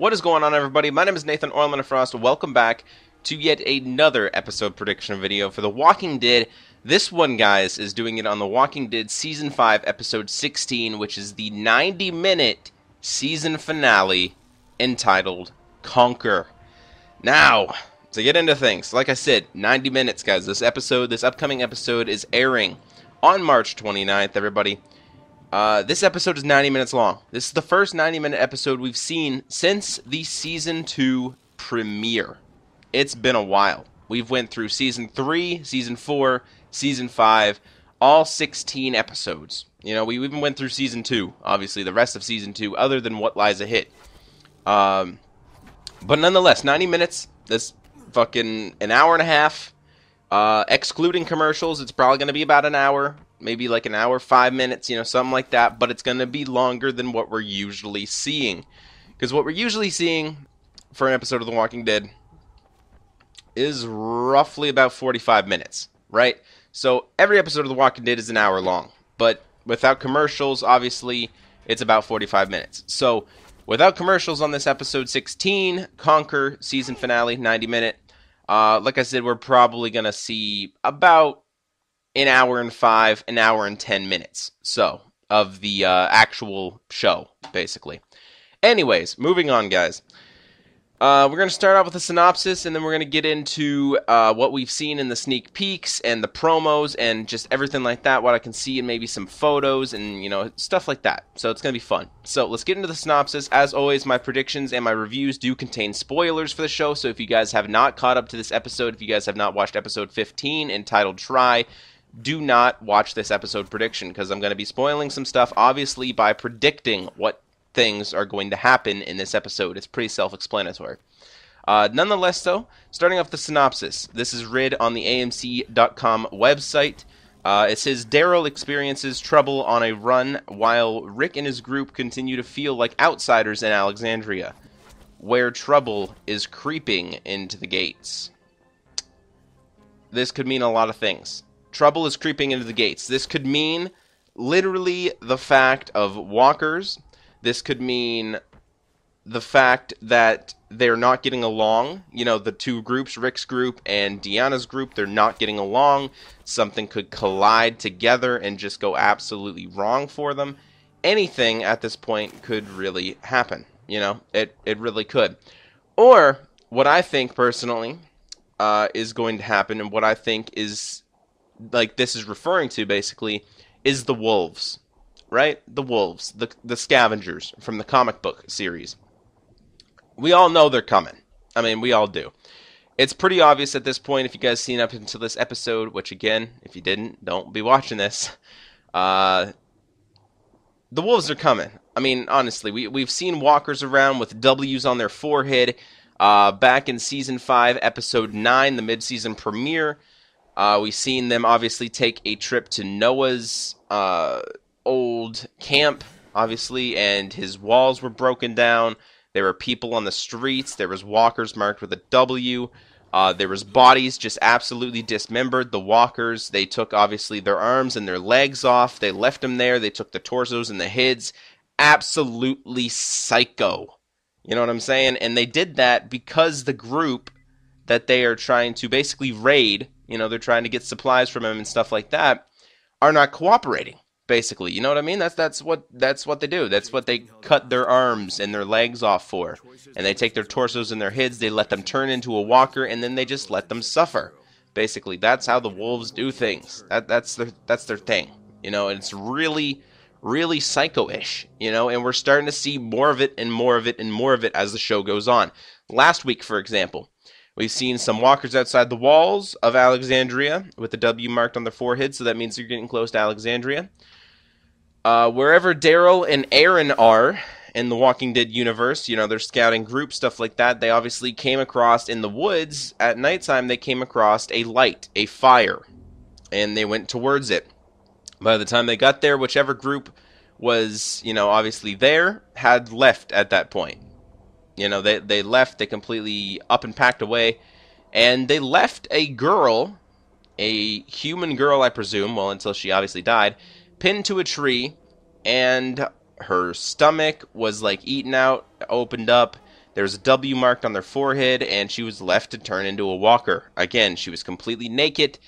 What is going on, everybody? My name is Nathan ELEMENTofFROST. Welcome back to yet another episode prediction video for The Walking Dead. This one, guys, is doing it on The Walking Dead Season 5, Episode 16, which is the 90-minute season finale entitled Conquer. Now, to get into things, like I said, 90 minutes, guys. This upcoming episode is airing on March 29th, everybody. This episode is 90 minutes long. This is the first 90-minute episode we've seen since the Season 2 premiere. It's been a while. We've went through Season 3, Season 4, Season 5, all 16 episodes. You know, we even went through Season 2, obviously, the rest of Season 2, other than What Lies Ahead. But nonetheless, 90 minutes, this fucking an hour and a half, excluding commercials, it's probably going to be about an hour. Maybe like an hour, 5 minutes, you know, something like that. But it's going to be longer than what we're usually seeing. Because what we're usually seeing for an episode of The Walking Dead is roughly about 45 minutes, right? So every episode of The Walking Dead is an hour long. But without commercials, obviously, it's about 45 minutes. So without commercials on this episode 16, Conquer, season finale, 90-minute. Like I said, we're probably going to see about an hour and 5, an hour and 10 minutes, so, of the actual show, basically. Anyways, moving on, guys. We're going to start out with a synopsis, and then we're going to get into what we've seen in the sneak peeks, and the promos, and just everything like that, what I can see, and maybe some photos, and, you know, stuff like that. So it's going to be fun. So let's get into the synopsis. As always, my predictions and my reviews do contain spoilers for the show, so if you guys have not caught up to this episode, if you guys have not watched episode 15, entitled Try, do not watch this episode prediction, because I'm going to be spoiling some stuff, obviously, by predicting what things are going to happen in this episode. It's pretty self-explanatory. Nonetheless, though, starting off the synopsis, this is read on the AMC.com website. It says, Daryl experiences trouble on a run while Rick and his group continue to feel like outsiders in Alexandria, where trouble is creeping into the gates. This could mean a lot of things. Trouble is creeping into the gates. This could mean literally the fact of walkers. This could mean the fact that they're not getting along. You know, the two groups, Rick's group and Deanna's group, they're not getting along. Something could collide together and just go absolutely wrong for them. Anything at this point could really happen. You know, it really could. Or, what I think personally is going to happen, and what I think is, like this is referring to, basically, is the wolves, right? The wolves, the scavengers from the comic book series. We all know they're coming. I mean, we all do. It's pretty obvious at this point, if you guys seen up until this episode, which again, if you didn't, don't be watching this. The wolves are coming. I mean, honestly, we've seen walkers around with W's on their forehead. Back in Season 5, Episode 9, the mid-season premiere, we've seen them obviously take a trip to Noah's old camp, obviously, and his walls were broken down. There were people on the streets. There was walkers marked with a W. There was bodies just absolutely dismembered. The walkers, they took, obviously, their arms and their legs off. They left them there. They took the torsos and the heads. Absolutely psycho. You know what I'm saying? And they did that because the group that they are trying to basically raid, you know, they're trying to get supplies from him and stuff like that, are not cooperating, basically. You know what I mean? That's what they do. That's what they cut their arms and their legs off for. And they take their torsos and their heads, they let them turn into a walker, and then they just let them suffer. Basically, that's how the wolves do things. That's their thing. You know, and it's really, really psycho-ish, you know, and we're starting to see more of it and more of it and more of it as the show goes on. Last week, for example, we've seen some walkers outside the walls of Alexandria with the W marked on their forehead, so that means you're getting close to Alexandria. Wherever Daryl and Aaron are in the Walking Dead universe, you know, their scouting group, stuff like that, they obviously came across in the woods at nighttime, they came across a light, a fire, and they went towards it. By the time they got there, whichever group was, you know, obviously there, had left at that point. You know, they left, they completely up and packed away, and they left a girl, a human girl, I presume, well, until she obviously died, pinned to a tree, and her stomach was, like, eaten out, opened up. There was a W marked on their forehead, and she was left to turn into a walker. Again, she was completely naked,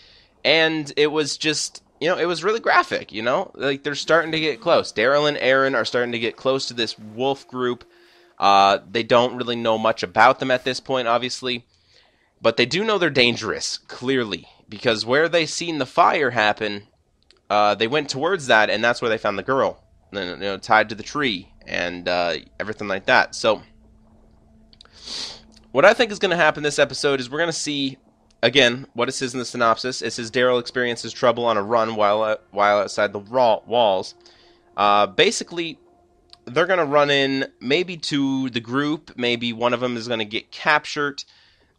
and it was just, it was really graphic, Like, they're starting to get close. Daryl and Aaron are starting to get close to this wolf group. They don't really know much about them at this point, obviously. But they do know they're dangerous, clearly. Because where they seen the fire happen, they went towards that, and that's where they found the girl. Tied to the tree, and everything like that. So, what I think is going to happen this episode is we're going to see, again, what it says in the synopsis. It says Daryl experiences trouble on a run while outside the walls. Basically, they're going to run in maybe to the group. Maybe one of them is going to get captured.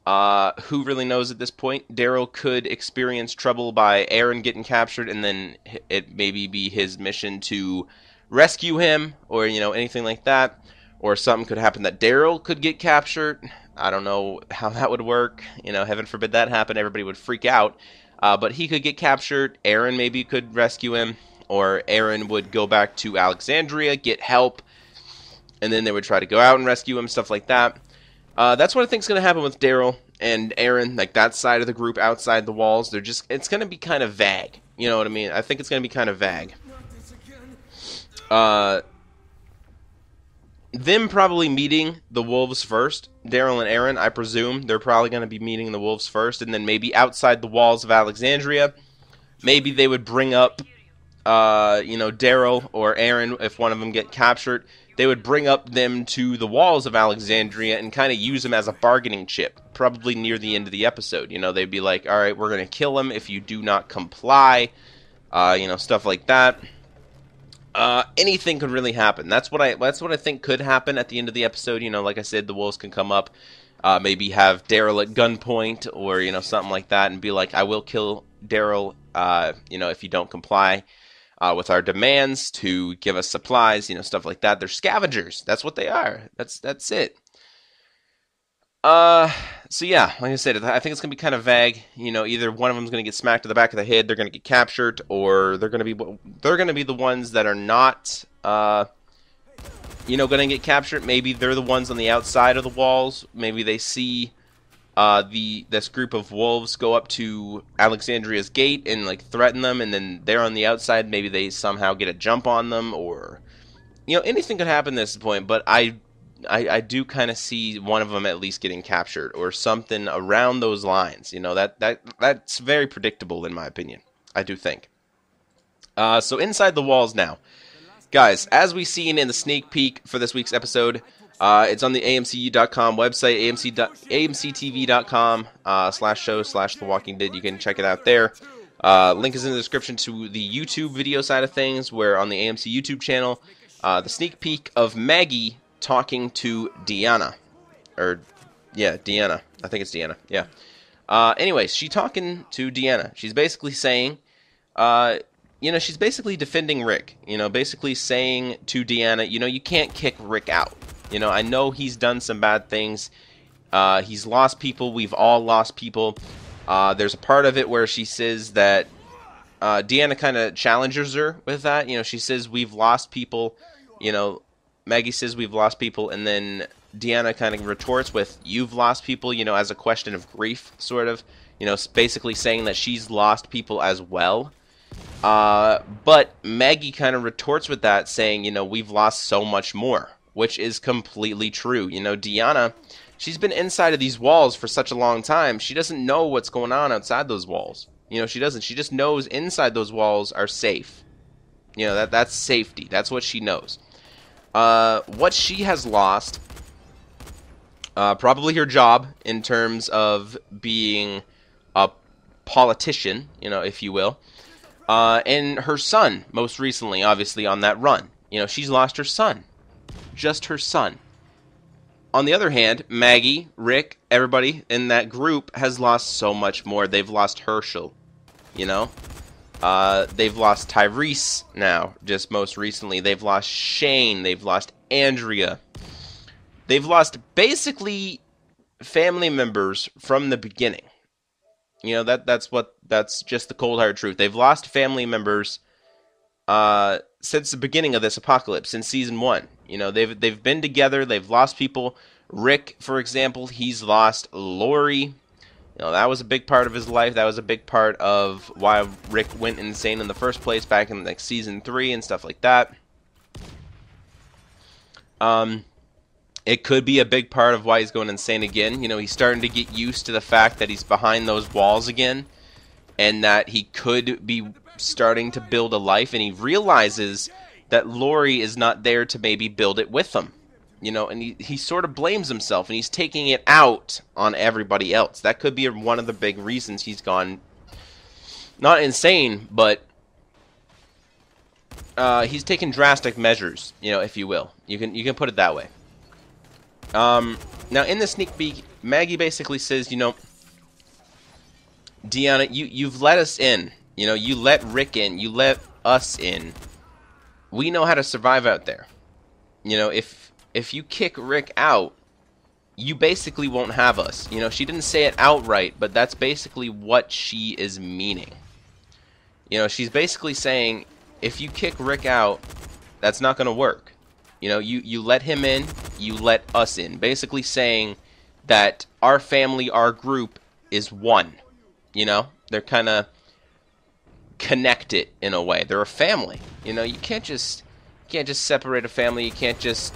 Who really knows at this point? Daryl could experience trouble by Aaron getting captured, and then it maybe be his mission to rescue him, or, anything like that. Or something could happen that Daryl could get captured. I don't know how that would work. Heaven forbid that happen. Everybody would freak out. But he could get captured. Aaron maybe could rescue him. Or Aaron would go back to Alexandria, get help. And then they would try to go out and rescue him, stuff like that. That's what I think is going to happen with Daryl and Aaron. Like, that side of the group outside the walls. It's going to be kind of vague. You know what I mean? I think it's going to be kind of vague. Them probably meeting the wolves first. Daryl and Aaron, I presume, they're probably going to be meeting the wolves first. And then maybe outside the walls of Alexandria, maybe they would bring up, Daryl or Aaron, if one of them get captured. They would bring up them to the walls of Alexandria and kind of use them as a bargaining chip, probably near the end of the episode. They'd be like, all right, we're going to kill him if you do not comply, stuff like that. Anything could really happen. That's what I think could happen at the end of the episode. Like I said, the wolves can come up, maybe have Daryl at gunpoint, or something like that, and be like, "I will kill Daryl, if you don't comply with our demands to give us supplies, stuff like that." They're scavengers. That's what they are. That's it. So yeah, like I said, I think it's gonna be kind of vague. Either one of them is gonna get smacked to the back of the head, they're gonna get captured, or they're gonna be the ones that are not, gonna get captured. Maybe they're the ones on the outside of the walls. Maybe they see this group of wolves go up to Alexandria's gate and like threaten them, and then they're on the outside. Maybe they somehow get a jump on them, or anything could happen at this point. But I do kind of see one of them at least getting captured, or something around those lines. That's very predictable in my opinion. I do think. So inside the walls now, guys, as we seen in the sneak peek for this week's episode, it's on the AMCU.com website, AMCTV.com/show/The Walking Dead. You can check it out there. Link is in the description to the YouTube video side of things, where on the AMC YouTube channel, the sneak peek of Maggie talking to Deanna. Deanna. I think it's Deanna. Yeah. Anyways, she's talking to Deanna. She's basically saying, she's basically defending Rick. Basically saying to Deanna, you can't kick Rick out. I know he's done some bad things. He's lost people. We've all lost people. There's a part of it where she says that Deanna kind of challenges her with that. She says, we've lost people. Maggie says we've lost people, and then Deanna kind of retorts with, you've lost people, as a question of grief, sort of. Basically saying that she's lost people as well. But Maggie kind of retorts with that, saying, we've lost so much more, which is completely true. Deanna, she's been inside of these walls for such a long time, she doesn't know what's going on outside those walls. She doesn't. She just knows inside those walls are safe. That's safety. That's what she knows. What she has lost, probably her job in terms of being a politician, if you will, and her son, most recently, obviously, on that run. She's lost her son. Just her son. On the other hand, Maggie, Rick, everybody in that group has lost so much more. They've lost Herschel, they've lost Tyrese now, just most recently. They've lost Shane. They've lost Andrea. They've lost basically family members from the beginning. That's just the cold hard truth. They've lost family members since the beginning of this apocalypse, in season 1. They've been together. They've lost people Rick, for example, he's lost Lori. You know, that was a big part of his life. That was a big part of why Rick went insane in the first place back in like season 3 and stuff like that. It could be a big part of why he's going insane again. You know, he's starting to get used to the fact that he's behind those walls again, and that he could be starting to build a life, and he realizes that Lori is not there to maybe build it with him. You know, and he sort of blames himself, and he's taking it out on everybody else. That could be one of the big reasons he's gone, not insane, but he's taken drastic measures, you know, if you will. You can put it that way. Now, in the sneak peek, Maggie basically says, you know, Deanna, you've let us in. You know, you let Rick in. You let us in. We know how to survive out there. You know, if you kick Rick out, you basically won't have us. You know, she didn't say it outright, but that's basically what she is meaning. You know, she's basically saying, if you kick Rick out, that's not going to work. You know, you let him in, you let us in. Basically saying that our family, our group is one. You know, they're kind of connected in a way. They're a family. You know, you can't just separate a family. You can't just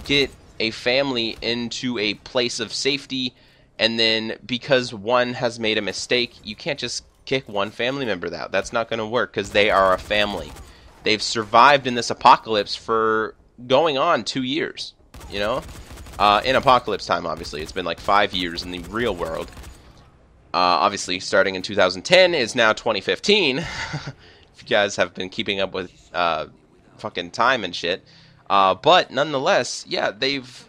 get a family into a place of safety, and then because one has made a mistake, you can't just kick one family member out. That's not going to work, because they are a family. They've survived in this apocalypse for going on 2 years, you know? In apocalypse time, obviously. It's been like 5 years in the real world. Obviously, starting in 2010 is now 2015. If you guys have been keeping up with fucking time and shit. But nonetheless, yeah, they've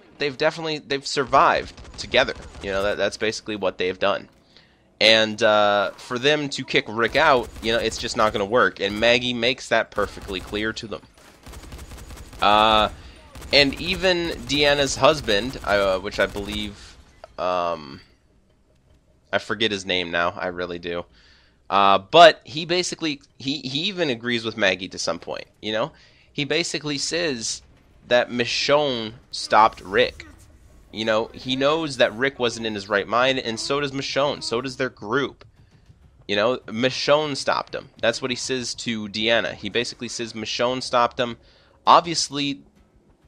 survived together. You know, that's basically what they've done. And for them to kick Rick out, you know, it's just not going to work. And Maggie makes that perfectly clear to them. And even Deanna's husband, which I believe, I forget his name now, I really do. But he basically, he even agrees with Maggie to some point, you know? He basically says that Michonne stopped Rick. You know, he knows that Rick wasn't in his right mind, and so does Michonne, so does their group. You know, Michonne stopped him. That's what he says to Deanna. He basically says Michonne stopped him. Obviously,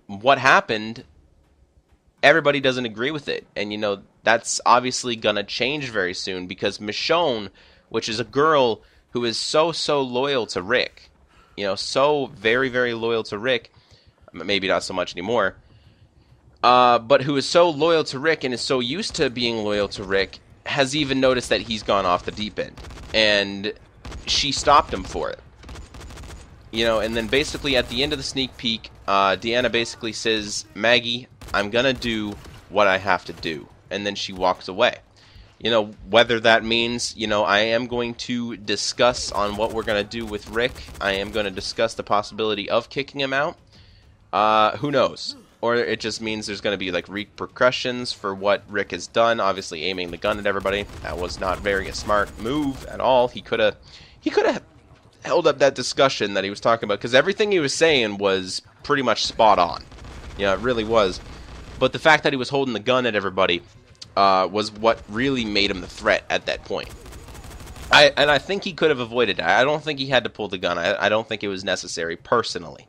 what happened, everybody doesn't agree with it. And, you know, that's obviously going to change very soon, because Michonne, which is a girl who is so loyal to Rick, you know, so very, very loyal to Rick, maybe not so much anymore, but who is so loyal to Rick and is so used to being loyal to Rick, has even noticed that he's gone off the deep end. And she stopped him for it. You know, and then basically at the end of the sneak peek, Deanna basically says, Maggie, I'm gonna do what I have to do. And then she walks away. You know, whether that means, you know, I am going to discuss on what we're gonna do with Rick. I am gonna discuss the possibility of kicking him out. Who knows? Or it just means there's going to be, like, repercussions for what Rick has done. Obviously, aiming the gun at everybody. That was not very a smart move at all. He could have held up that discussion that he was talking about, because everything he was saying was pretty much spot on. You know, it really was. But the fact that he was holding the gun at everybody was what really made him the threat at that point. And I think he could have avoided it. I don't think he had to pull the gun. I don't think it was necessary, personally.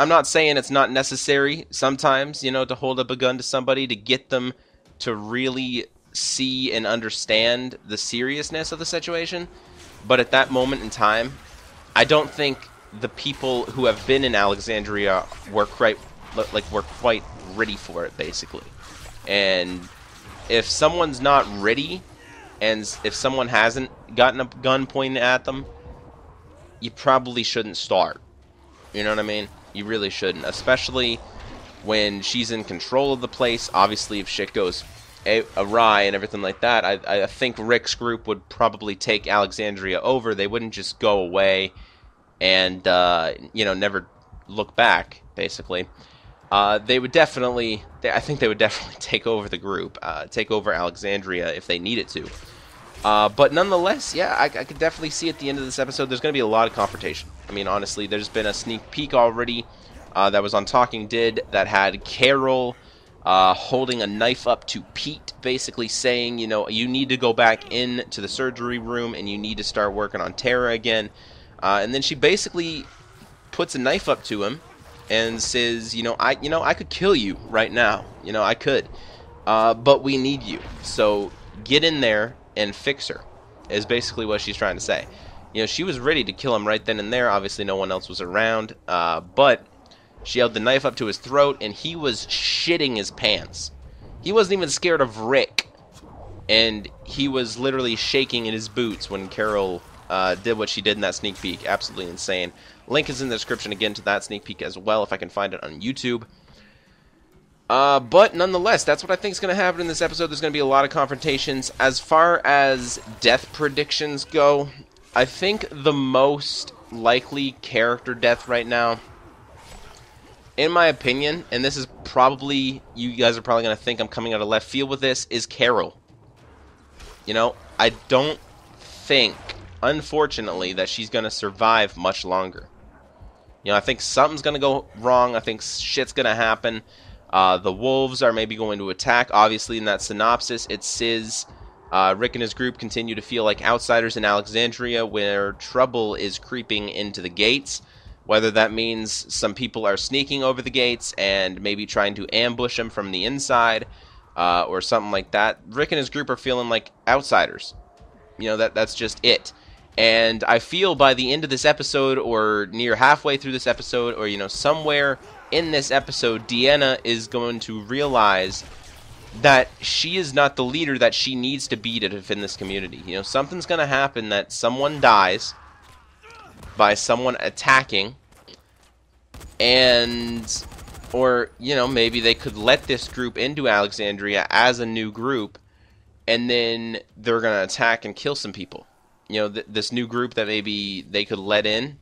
I'm not saying it's not necessary sometimes, you know, to hold up a gun to somebody to get them to really see and understand the seriousness of the situation. But at that moment in time, I don't think the people who have been in Alexandria were quite ready for it, basically. And if someone's not ready, and if someone hasn't gotten a gun pointed at them, you probably shouldn't start. You know what I mean? You really shouldn't, especially when she's in control of the place. Obviously, if shit goes awry and everything like that, I think Rick's group would probably take Alexandria over. They wouldn't just go away and, you know, never look back, basically. They would definitely, I think they would definitely take over the group, take over Alexandria if they needed to. But nonetheless, yeah, I could definitely see at the end of this episode there's going to be a lot of confrontation. I mean, honestly, there's been a sneak peek already that was on Talking Did that had Carol holding a knife up to Pete, basically saying, you know, you need to go back into the surgery room and you need to start working on Tara again. And then she basically puts a knife up to him and says, I could kill you right now. I could. But we need you. So get in there and fix her, is basically what she's trying to say. She was ready to kill him right then and there. Obviously, no one else was around. But she held the knife up to his throat, and he was shitting his pants. He wasn't even scared of Rick. And he was literally shaking in his boots when Carol did what she did in that sneak peek. Absolutely insane. Link is in the description again to that sneak peek as well, if I can find it on YouTube. But nonetheless, that's what I think is going to happen in this episode. There's going to be a lot of confrontations. As far as death predictions go, I think the most likely character death right now, in my opinion, and this is probably, you guys are probably going to think I'm coming out of left field with this, is Carol. I don't think, unfortunately, that she's going to survive much longer. I think something's going to go wrong. I think shit's going to happen. The wolves are maybe going to attack. Obviously, in that synopsis, it says Rick and his group continue to feel like outsiders in Alexandria, where trouble is creeping into the gates. Whether that means some people are sneaking over the gates and maybe trying to ambush them from the inside, or something like that. Rick and his group are feeling like outsiders. That's just it. And I feel by the end of this episode, or near halfway through this episode, or somewhere in this episode, Deanna is going to realize that she is not the leader that she needs to be to defend this community. Something's going to happen, that someone dies by someone attacking, and or maybe they could let this group into Alexandria as a new group, and then they're going to attack and kill some people. This new group that maybe they could let in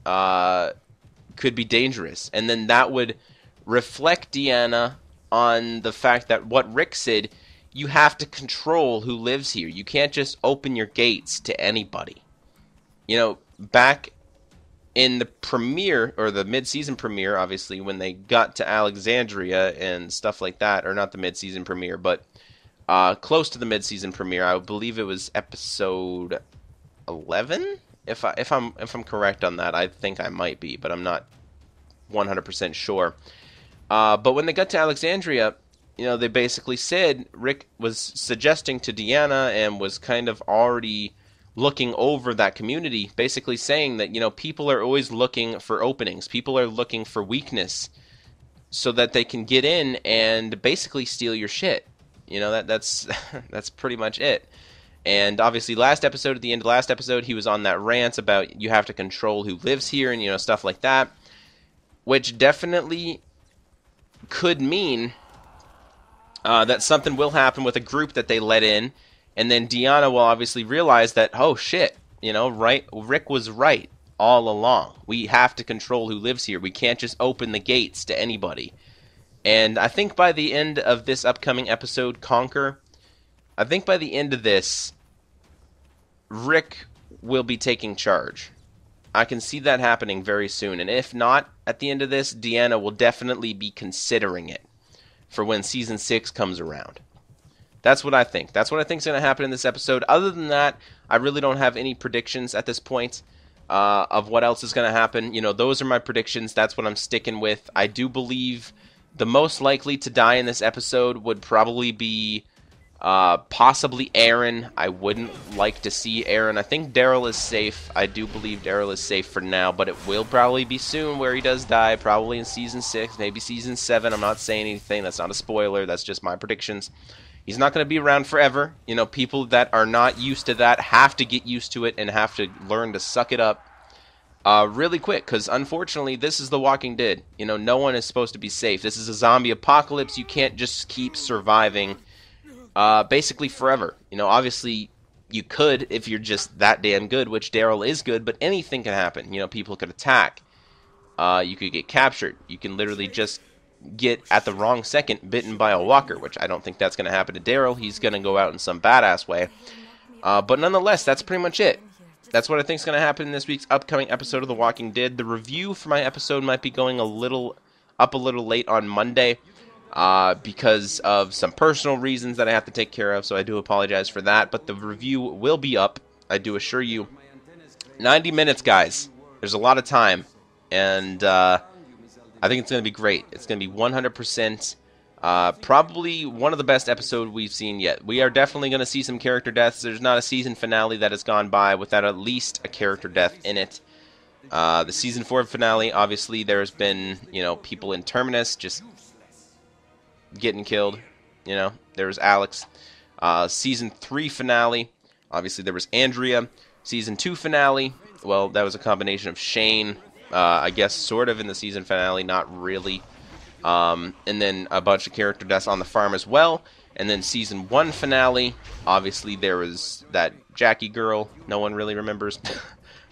could be dangerous. And then that would reflect Deanna on the fact that what Rick said, you have to control who lives here. You can't just open your gates to anybody. Back in the premiere, or the mid-season premiere, obviously, when they got to Alexandria and stuff like that, or not the mid-season premiere, but close to the mid-season premiere, I believe it was episode 11, if I'm correct on that. I think I might be, but I'm not 100% sure. But when they got to Alexandria, they basically said, Rick was suggesting to Deanna and was kind of already looking over that community, basically saying that people are always looking for openings. People are looking for weakness so that they can get in and basically steal your shit. That's that's pretty much it. And obviously, at the end of last episode, he was on that rant about you have to control who lives here and, stuff like that. Which definitely could mean that something will happen with a group that they let in. And then Deanna will obviously realize that, oh shit, Rick was right all along. We have to control who lives here. We can't just open the gates to anybody. And I think by the end of this upcoming episode, Conquer, I think by the end of this, Rick will be taking charge. I can see that happening very soon. And if not, at the end of this, Deanna will definitely be considering it for when Season 6 comes around. That's what I think. That's what I think is going to happen in this episode. Other than that, I really don't have any predictions at this point of what else is going to happen. Those are my predictions. That's what I'm sticking with. I do believe the most likely to die in this episode would probably be possibly Aaron. I wouldn't like to see Aaron. I think Daryl is safe. I do believe Daryl is safe for now, but it will probably be soon where he does die, probably in Season 6, maybe Season 7. I'm not saying anything. That's not a spoiler. That's just my predictions. He's not going to be around forever. People that are not used to that have to get used to it and have to learn to suck it up really quick, because unfortunately, this is The Walking Dead. No one is supposed to be safe. This is a zombie apocalypse. You can't just keep surviving basically forever. Obviously, you could if you're just that damn good, which Daryl is good, but anything can happen. People could attack. You could get captured. You can literally just get, at the wrong second, bitten by a walker, which I don't think that's going to happen to Daryl. He's going to go out in some badass way. But nonetheless, that's pretty much it. that's what I think is going to happen in this week's upcoming episode of The Walking Dead. The review for my episode might be going a little late on Monday because of some personal reasons that I have to take care of, so I do apologize for that. But the review will be up, I do assure you. 90 minutes, guys. There's a lot of time, and I think it's going to be great. It's going to be 100%. Probably one of the best episodes we've seen yet. We are definitely going to see some character deaths. There's not a season finale that has gone by without at least a character death in it. The season 4 finale, obviously, there's been, people in Terminus just getting killed. There was Alex. Season 3 finale, obviously there was Andrea. Season 2 finale, well, that was a combination of Shane, I guess sort of in the season finale, not really. And then a bunch of character deaths on the farm as well. And then season 1 finale, obviously there was that Jackie girl, no one really remembers.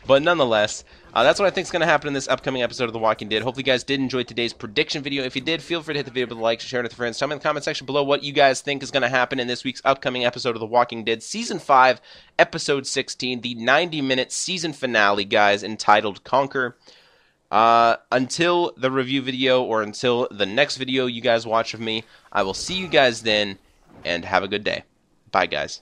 But nonetheless, that's what I think is going to happen in this upcoming episode of The Walking Dead. Hopefully you guys did enjoy today's prediction video. If you did, feel free to hit the video with a like, share it with your friends. Tell me in the comment section below what you guys think is going to happen in this week's upcoming episode of The Walking Dead, Season 5, Episode 16, the 90-minute season finale, guys, entitled Conquer. Until the review video or until the next video you guys watch of me, I will see you guys then, and have a good day. Bye, guys.